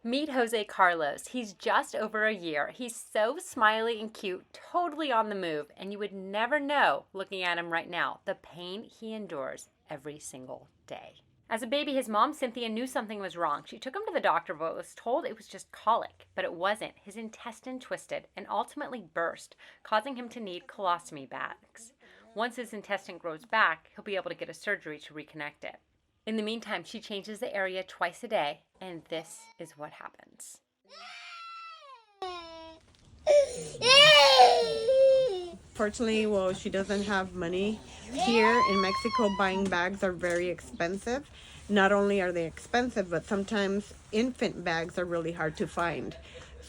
Meet Jose Carlos. He's just over a year. He's so smiley and cute, totally on the move, and you would never know, looking at him right now, the pain he endures every single day. As a baby, his mom, Cynthia, knew something was wrong. She took him to the doctor, but was told it was just colic. But it wasn't. His intestine twisted and ultimately burst, causing him to need colostomy bags. Once his intestine grows back, he'll be able to get a surgery to reconnect it. In the meantime, she changes the area twice a day, and this is what happens. Fortunately, well, she doesn't have money. Here in Mexico, buying bags are very expensive. Not only are they expensive, but sometimes infant bags are really hard to find.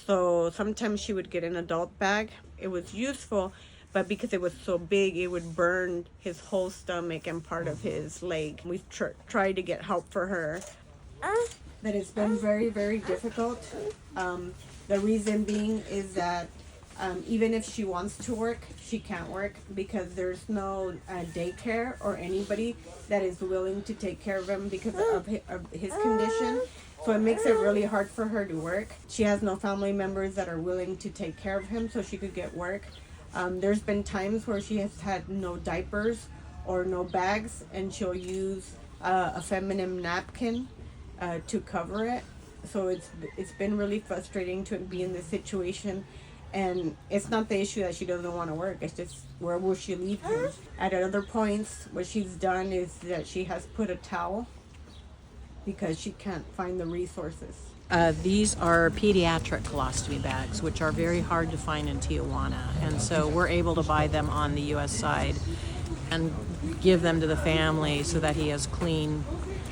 So sometimes she would get an adult bag. It was useful, but because it was so big, it would burn his whole stomach and part of his leg. We tried to get help for her, but it's been very, very difficult. The reason being is that even if she wants to work, she can't work because there's no daycare or anybody that is willing to take care of him because of his condition. So it makes it really hard for her to work. She has no family members that are willing to take care of him so she could get work. There's been times where she has had no diapers or no bags, and she'll use a feminine napkin to cover it. So it's been really frustrating to be in this situation. And it's not the issue that she doesn't want to work. It's just, where will she leave him? At other points, what she's done is that she has put a towel because she can't find the resources. These are pediatric colostomy bags, which are very hard to find in Tijuana. And so we're able to buy them on the U.S. side and give them to the family so that he has clean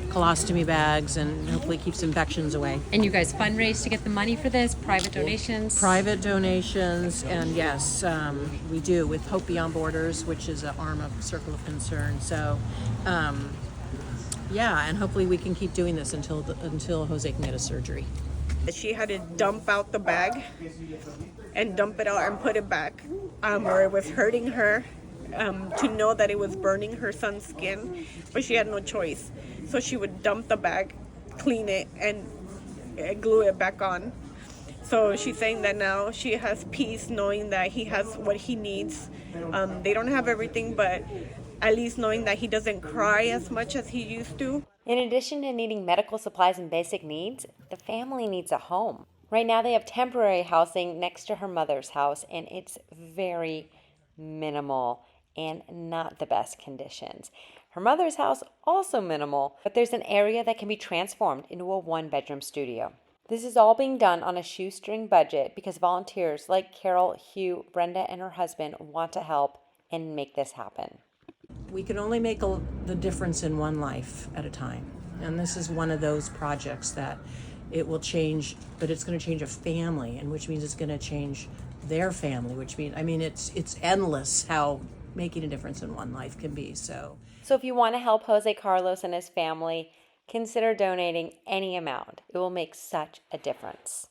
colostomy bags and hopefully keeps infections away. And you guys fundraise to get the money for this? Private donations? Private donations, and yes, we do with Hope Beyond Borders, which is an arm of Circle of Concern. So, yeah, and hopefully we can keep doing this until Jose can get a surgery. She had to dump out the bag and dump it out and put it back, or it was hurting her to know that it was burning her son's skin, but she had no choice. So she would dump the bag, clean it, and glue it back on. So she's saying that now she has peace knowing that he has what he needs. They don't have everything, but at least knowing that he doesn't cry as much as he used to. In addition to needing medical supplies and basic needs, the family needs a home. Right now they have temporary housing next to her mother's house, and it's very minimal and not the best conditions. Her mother's house, also minimal, but there's an area that can be transformed into a one-bedroom studio. This is all being done on a shoestring budget because volunteers like Carol, Hugh, Brenda, and her husband want to help and make this happen. We can only make the difference in one life at a time. And this is one of those projects that it will change, but it's going to change a family, and which means it's going to change their family, which means, it's endless how making a difference in one life can be. So if you want to help Jose Carlos and his family, consider donating any amount. It will make such a difference.